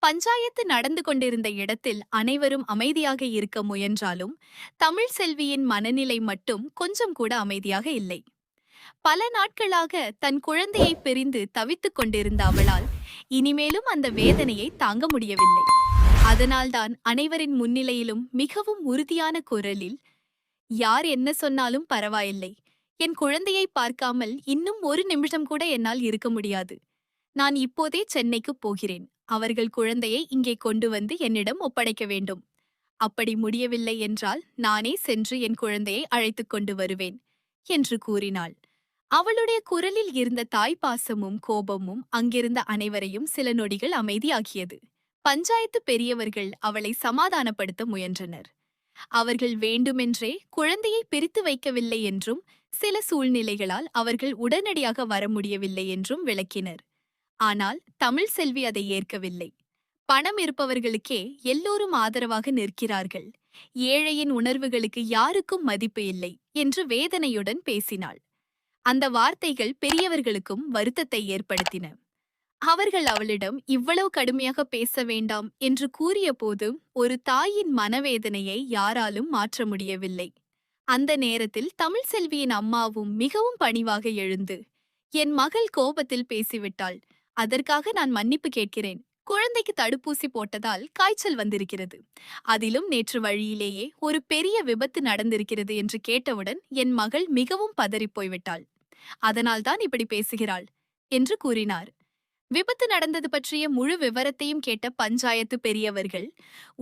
பஞ்சாயத்து நடந்து கொண்டிருந்த இடத்தில் அனைவரும் அமைதியாக இருக்க முயன்றாலும் தமிழ் செல்வியின் மனநிலை மட்டும் கொஞ்சம் கூட அமைதியாக இல்லை. பல நாட்களாக தன் குழந்தையை பிரிந்து தவித்துக் கொண்டிருந்த அவளால் இனிமேலும் அந்த வேதனையை தாங்க முடியவில்லை. அதனால்தான் அனைவரின் முன்னிலையிலும் மிகவும் உறுதியான குரலில், யார் என்ன சொன்னாலும் பரவாயில்லை, என் குழந்தையை பார்க்காமல் இன்னும் ஒரு நிமிஷம் கூட என்னால் இருக்க முடியாது. நான் இப்போதே சென்னைக்கு போகிறேன். அவர்கள் குழந்தையை இங்கே கொண்டு வந்து என்னிடம் ஒப்படைக்க வேண்டும். அப்படி முடியவில்லை என்றால் நானே சென்று என் குழந்தையை அழைத்துக் கொண்டு வருவேன் என்று கூறினாள். அவளுடைய குரலில் இருந்த தாய்ப்பாசமும் கோபமும் அங்கிருந்த அனைவரையும் சில நொடிகள் அமைதியாக்கியது. பஞ்சாயத்து பெரியவர்கள் அவளை சமாதானப்படுத்த முயன்றனர். அவர்கள் வேண்டுமென்றே குழந்தையை பிரித்து வைக்கவில்லை என்றும் சில சூழ்நிலைகளால் அவர்கள் உடனடியாக வர முடியவில்லை என்றும் விளக்கினர். ஆனால் தமிழ் செல்வி அதை ஏற்கவில்லை. பணம் இருப்பவர்களுக்கே எல்லோரும் ஆதரவாக நிற்கிறார்கள், ஏழையின் உணர்வுகளுக்கு யாருக்கும் மதிப்பு இல்லை என்று வேதனையுடன் பேசினாள். அந்த வார்த்தைகள் பெரியவர்களுக்கும் வருத்தத்தை ஏற்படுத்தின. அவர்கள் அவளிடம் இவ்வளவு கடுமையாக பேச வேண்டாம் என்று கூறிய போது ஒரு தாயின் மனவேதனையை யாராலும் மாற்ற முடியவில்லை. அந்த நேரத்தில் தமிழ் செல்வியின் அம்மாவும் மிகவும் பணிவாக எழுந்து, என் மகள் கோபத்தில் பேசிவிட்டாள், அதற்காக நான் மன்னிப்பு கேட்கிறேன். குழந்தைக்கு தடுப்பூசி போட்டதால் காய்ச்சல் வந்திருக்கிறது. அதிலும் நேற்று வழியிலேயே ஒரு பெரிய விபத்து நடந்திருக்கிறது என்று கேட்டவுடன் என் மகள் மிகவும் பதறிப்போய்விட்டாள். அதனால்தான் இப்படி பேசுகிறாள் என்று கூறினார். விபத்து நடந்தது பற்றிய முழு விவரத்தையும் கேட்ட பஞ்சாயத்து பெரியவர்கள்,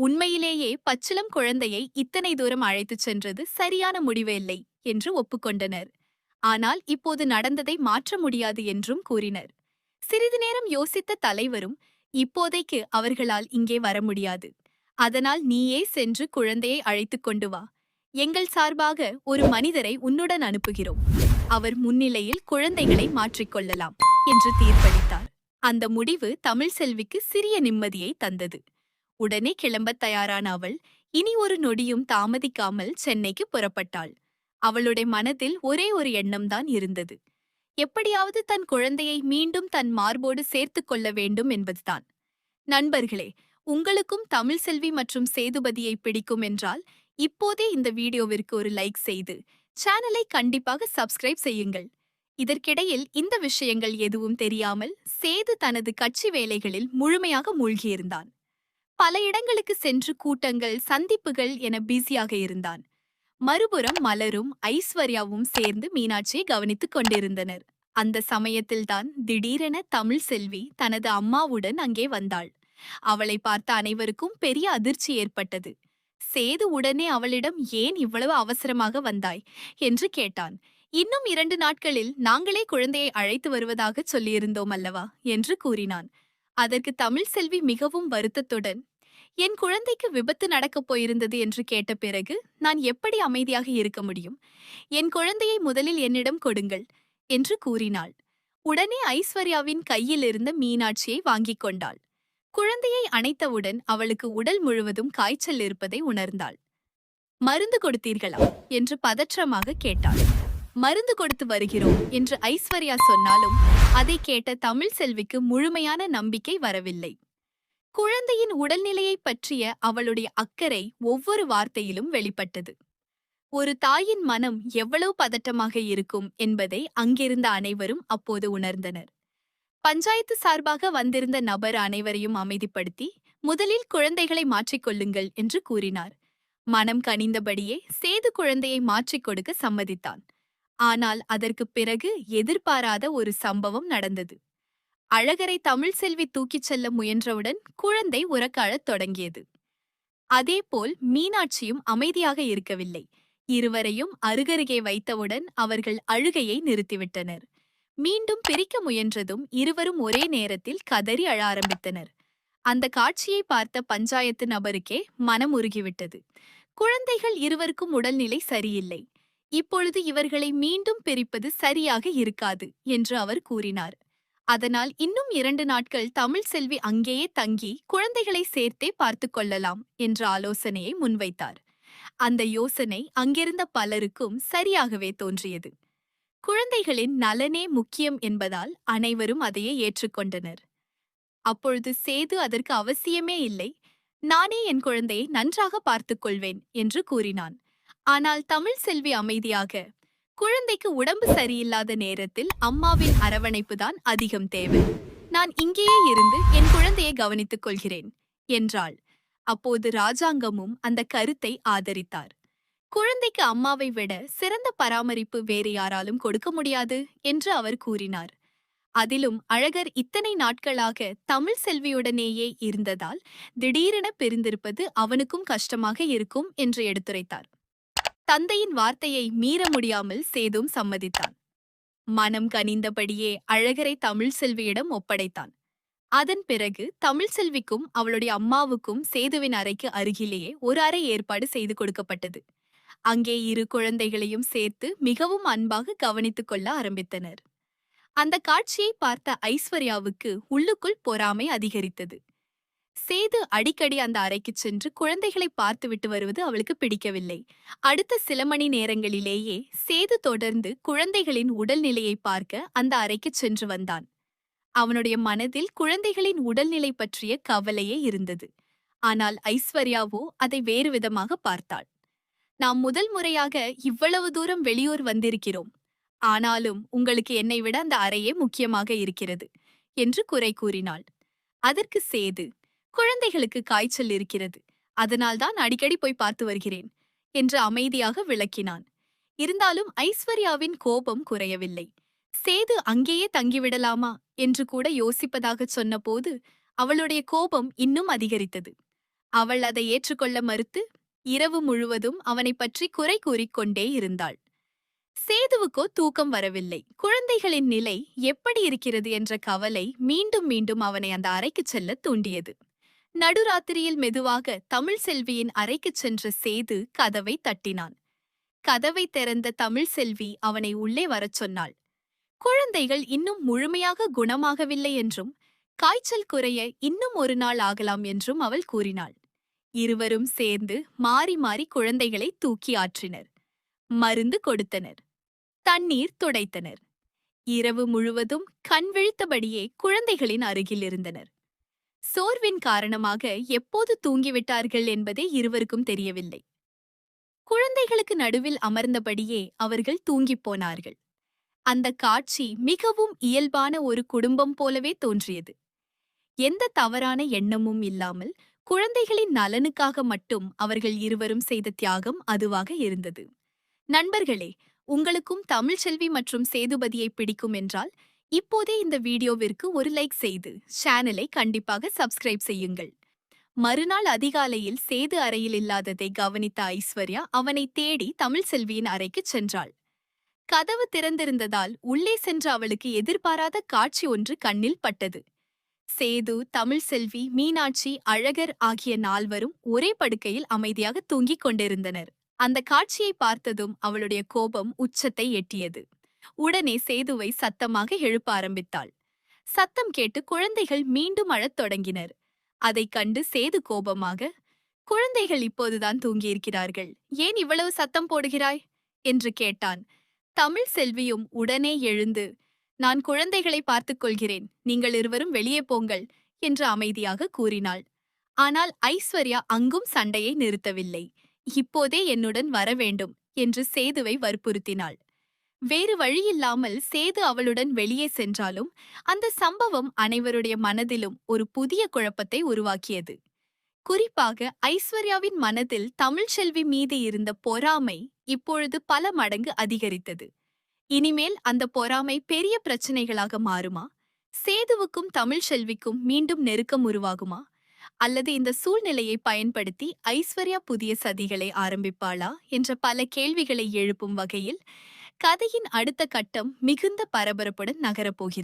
உண்மையிலேயே பச்சிளம் குழந்தையை இத்தனை தூரம் அழைத்துச் சென்றது சரியான முடிவு இல்லை என்று ஒப்புக்கொண்டனர். ஆனால் இப்போது நடந்ததை மாற்ற முடியாது என்றும் கூறினர். சிறிது நேரம் யோசித்த தலைவரும், இப்போதைக்கு அவர்களால் இங்கே வர முடியாது. அதனால் நீயே சென்று குழந்தையை அழைத்துக் கொண்டு வா. எங்கள் சார்பாக ஒரு மனிதரை உன்னுடன் அனுப்புகிறோம். அவர் முன்னிலையில் குழந்தைகளை மாற்றிக்கொள்ளலாம் என்று தீர்ப்பளித்தார். அந்த முடிவு தமிழ் செல்விக்கு சிறிய நிம்மதியை தந்தது. உடனே கிளம்பத் தயாரான அவள் இனி ஒரு நொடியும் தாமதிக்காமல் சென்னைக்கு புறப்பட்டாள். அவளுடைய மனதில் ஒரே ஒரு எண்ணம்தான் இருந்தது, எப்படியாவது தன் குழந்தையை மீண்டும் தன் மார்போடு சேர்த்துக் கொள்ள வேண்டும் என்பதுதான். நண்பர்களே, உங்களுக்கும் தமிழ் செல்வி மற்றும் சேதுபதியை பிடிக்கும் என்றால் இப்போதே இந்த வீடியோவிற்கு ஒரு லைக் செய்து சேனலை கண்டிப்பாக சப்ஸ்கிரைப் செய்யுங்கள். இதற்கிடையில் இந்த விஷயங்கள் எதுவும் தெரியாமல் சேது தனது கட்சி வேலைகளில் முழுமையாக மூழ்கியிருந்தான். பல இடங்களுக்கு சென்று கூட்டங்கள், சந்திப்புகள் என பிஸியாக இருந்தான். மறுபுறம் மலரும் ஐஸ்வர்யாவும் சேர்ந்து மீனாட்சியை கவனித்துக் கொண்டிருந்தனர். அந்த சமயத்தில்தான் திடீரென தமிழ் செல்வி தனது அம்மாவுடன் அங்கே வந்தாள். அவளை பார்த்த அனைவருக்கும் பெரிய அதிர்ச்சி ஏற்பட்டது. சேது உடனே அவளிடம் ஏன் இவ்வளவு அவசரமாக வந்தாய் என்று கேட்டான். இன்னும் 2 நாட்களில் நாங்களே குழந்தையை அழைத்து வருவதாக சொல்லியிருந்தோம் அல்லவா என்று கூறினான். அதற்கு தமிழ் செல்வி மிகவும் வருத்தத்துடன், என் குழந்தைக்கு விபத்து நடக்கப் போயிருந்தது என்று கேட்ட பிறகு நான் எப்படி அமைதியாக இருக்க முடியும்? என் குழந்தையை முதலில் என்னிடம் கொடுங்கள் என்று கூறினாள். உடனே ஐஸ்வர்யாவின் கையில் இருந்த மீனாட்சியை வாங்கிக் கொண்டாள். குழந்தையை அணைத்தவுடன் அவளுக்கு உடல் முழுவதும் காய்ச்சல் இருப்பதை உணர்ந்தாள். மருந்து கொடுத்தீர்களா என்று பதற்றமாக கேட்டாள். மருந்து கொடுத்து வருகிறோம் என்று ஐஸ்வர்யா சொன்னாலும் அதை கேட்ட தமிழ் செல்விக்கு முழுமையான நம்பிக்கை வரவில்லை. குழந்தையின் உடல்நிலையை பற்றிய அவளுடைய அக்கறை ஒவ்வொரு வார்த்தையிலும் வெளிப்பட்டது. ஒரு தாயின் மனம் எவ்வளவு பதட்டமாக இருக்கும் என்பதை அங்கிருந்த அனைவரும் அப்போது உணர்ந்தனர். பஞ்சாயத்து சார்பாக வந்திருந்த நபர் அனைவரையும் அமைதிப்படுத்தி, முதலில் குழந்தைகளை மாற்றிக்கொள்ளுங்கள் என்று கூறினார். மனம் கனிந்தபடியே சேது குழந்தையை மாற்றிக் கொடுக்க சம்மதித்தான். ஆனால் அதற்கு பிறகு எதிர்பாராத ஒரு சம்பவம் நடந்தது. அழகரை தமிழ் செல்வி தூக்கிச் செல்ல முயன்றவுடன் குழந்தை உறக்க தொடங்கியது. அதேபோல் மீனாட்சியும் அமைதியாக இருக்கவில்லை. இருவரையும் அருகருகே வைத்தவுடன் அவர்கள் அழுகையை நிறுத்திவிட்டனர். மீண்டும் பிரிக்க முயன்றதும் இருவரும் ஒரே நேரத்தில் கதறி அழ ஆரம்பித்தனர். அந்த காட்சியை பார்த்த பஞ்சாயத்து நபருக்கே மனம் உருகிவிட்டது. குழந்தைகள் இருவருக்கும் உடல்நிலை சரியில்லை. இப்பொழுது இவர்களை மீண்டும் பிரிப்பது சரியாக இருக்காது என்று அவர் கூறினார். அதனால் இன்னும் 2 நாட்கள் தமிழ் செல்வி அங்கேயே தங்கி குழந்தைகளை சேர்த்தே பார்த்து கொள்ளலாம் என்ற ஆலோசனையை முன்வைத்தார். அந்த யோசனை அங்கிருந்த பலருக்கும் சரியாகவே தோன்றியது. குழந்தைகளின் நலனே முக்கியம் என்பதால் அனைவரும் அதையே ஏற்றுக்கொண்டனர். அப்பொழுது சேது அதற்கு அவசியமே இல்லை, நானே என் குழந்தையை நன்றாக பார்த்துக் கொள்வேன் என்று கூறினான். ஆனால் தமிழ் செல்வி அமைதியாக, குழந்தைக்கு உடம்பு சரியில்லாத நேரத்தில் அம்மாவின் அரவணைப்புதான் அதிகம் தேவை. நான் இங்கேயே இருந்து என் குழந்தையை கவனித்துக் கொள்கிறேன் என்றாள். அப்போது ராஜாங்கமும் அந்த கருத்தை ஆதரித்தார். குழந்தைக்கு அம்மாவை விட சிறந்த பராமரிப்பு வேறு யாராலும் கொடுக்க முடியாது என்று அவர் கூறினார். அதிலும் அழகர் இத்தனை நாட்களாக தமிழ் செல்வியுடனேயே இருந்ததால் திடீரென பிரிந்திருப்பது அவனுக்கும் கஷ்டமாக இருக்கும் என்று எடுத்துரைத்தார். தந்தையின் வார்த்தையை மீற முடியாமல் சேதும் சம்மதித்தான். மனம் கனிந்தபடியே அழகரை தமிழ் செல்வியிடம் ஒப்படைத்தான். அதன் பிறகு தமிழ் செல்விக்கும் அவளுடைய அம்மாவுக்கும் சேதுவின் அறைக்கு அருகிலேயே ஒரு அறை ஏற்பாடு செய்து கொடுக்கப்பட்டது. அங்கே இரு குழந்தைகளையும் சேர்த்து மிகவும் அன்பாக கவனித்துக் கொள்ள ஆரம்பித்தனர். அந்த காட்சியை பார்த்த ஐஸ்வர்யாவுக்கு உள்ளுக்குள் பொறாமை அதிகரித்தது. சேது அடிக்கடி அந்த அறைக்குச் சென்று குழந்தைகளை பார்த்துவிட்டு வருவது அவளுக்கு பிடிக்கவில்லை. அடுத்த சில மணி நேரங்களிலேயே சேது தொடர்ந்து குழந்தைகளின் உடல்நிலையை பார்க்க அந்த அறைக்குச் சென்று வந்தான். அவனுடைய மனதில் குழந்தைகளின் உடல்நிலை பற்றிய கவலையே இருந்தது. ஆனால் ஐஸ்வர்யாவோ அதை வேறு விதமாக பார்த்தாள். நாம் முதல் முறையாக இவ்வளவு தூரம் வெளியூர் வந்திருக்கிறோம். ஆனாலும் உங்களுக்கு என்னை விட அந்த அறையே முக்கியமாக இருக்கிறது என்று குறை கூறினாள். அதற்கு சேது, குழந்தைகளுக்கு காய்ச்சல் இருக்கிறது, அதனால்தான் அடிக்கடி போய் பார்த்து வருகிறேன் என்று அமைதியாக விளக்கினான். இருந்தாலும் ஐஸ்வர்யாவின் கோபம் குறையவில்லை. சேது அங்கேயே தங்கிவிடலாமா என்று கூட யோசிப்பதாகச் சொன்னபோது அவளுடைய கோபம் இன்னும் அதிகரித்தது. அவள் அதை ஏற்றுக்கொள்ள மறுத்து இரவு முழுவதும் அவனை பற்றி குறை கூறிக்கொண்டே இருந்தாள். சேதுவுக்கோ தூக்கம் வரவில்லை. குழந்தைகளின் நிலை எப்படி இருக்கிறது என்ற கவலை மீண்டும் மீண்டும் அவனை அந்த அறைக்குச் செல்ல தூண்டியது. நடுராத்திரியில் மெதுவாக தமிழ் செல்வியின் அறைக்குச் சென்ற சேது கதவை தட்டினான். கதவை திறந்த தமிழ் செல்வி அவனை உள்ளே வரச் சொன்னாள். குழந்தைகள் இன்னும் முழுமையாக குணமாகவில்லை என்றும் காய்ச்சல் குறைய இன்னும் ஒரு நாள் ஆகலாம் என்றும் அவள் கூறினாள். இருவரும் சேர்ந்து மாறி மாறி குழந்தைகளை தூக்கி ஆற்றினர். மருந்து கொடுத்தனர். தண்ணீர் துடைத்தனர். இரவு முழுவதும் கண் விழித்தபடியே குழந்தைகளின் அருகில் இருந்தனர். சோர்வின் காரணமாக எப்போது தூங்கிவிட்டார்கள் என்பதே இருவருக்கும் தெரியவில்லை. குழந்தைகளுக்கு நடுவில் அமர்ந்தபடியே அவர்கள் தூங்கிப் போனார்கள். அந்த காட்சி மிகவும் இயல்பான ஒரு குடும்பம் போலவே தோன்றியது. எந்த தவறான எண்ணமும் இல்லாமல் குழந்தைகளின் நலனுக்காக மட்டும் அவர்கள் இருவரும் செய்த தியாகம் அதுவாக இருந்தது. நண்பர்களே, உங்களுக்கும் தமிழ்ச்செல்வி மற்றும் சேதுபதியை பிடிக்கும் என்றால் இப்போதே இந்த வீடியோவிற்கு ஒரு லைக் செய்து சேனலை கண்டிப்பாக சப்ஸ்கிரைப் செய்யுங்கள். மறுநாள் அதிகாலையில் சேது அறையில் இல்லாததை கவனித்த ஐஸ்வர்யா அவனை தேடி தமிழ்செல்வியின் அறைக்குச் சென்றாள். கதவு திறந்திருந்ததால் உள்ளே சென்ற அவளுக்கு எதிர்பாராத காட்சி ஒன்று கண்ணில் பட்டது. சேது, தமிழ்செல்வி, மீனாட்சி, அழகர் ஆகிய நால்வரும் ஒரே படுக்கையில் அமைதியாக தூங்கிக் கொண்டிருந்தனர். அந்த காட்சியை பார்த்ததும் அவளுடைய கோபம் உச்சத்தை எட்டியது. உடனே சேதுவை சத்தமாக எழுப்ப ஆரம்பித்தாள். சத்தம் கேட்டு குழந்தைகள் மீண்டும் அழத் தொடங்கினர். அதைக் கண்டு சேது கோபமாக, குழந்தைகள் இப்போதுதான் தூங்கியிருக்கிறார்கள், ஏன் இவ்வளவு சத்தம் போடுகிறாய் என்று கேட்டான். தமிழ் செல்வியும் உடனே எழுந்து, நான் குழந்தைகளை பார்த்துக் கொள்கிறேன், நீங்கள் இருவரும் வெளியே போங்கள் என்று அமைதியாக கூறினாள். ஆனால் ஐஸ்வர்யா அங்கும் சண்டையை நிறுத்தவில்லை. இப்போதே என்னுடன் வர வேண்டும் என்று சேதுவை வற்புறுத்தினாள். வேறு வழியில்லாமல் சேது அவளுடன் வெளியே சென்றாலும் அந்த சம்பவம் அனைவருடைய மனதிலும் ஒரு புதிய குழப்பத்தை உருவாக்கியது. குறிப்பாக ஐஸ்வர்யாவின் மனதில் தமிழ்ச்செல்வி மீது இருந்த பொறாமை இப்பொழுது பல மடங்கு அதிகரித்தது. இனிமேல் அந்த பொறாமை பெரிய பிரச்சனைகளாக மாறுமா? சேதுவுக்கும் தமிழ்ச்செல்விக்கும் மீண்டும் நெருக்கம் உருவாகுமா? அல்லது இந்த சூழ்நிலையை பயன்படுத்தி ஐஸ்வர்யா புதிய சதிகளை ஆரம்பிப்பாளா என்ற பல கேள்விகளை எழுப்பும் வகையில் கதையின் அடுத்த கட்டம் மிகுந்த பரபரப்புடன் நகரப்போகிறது.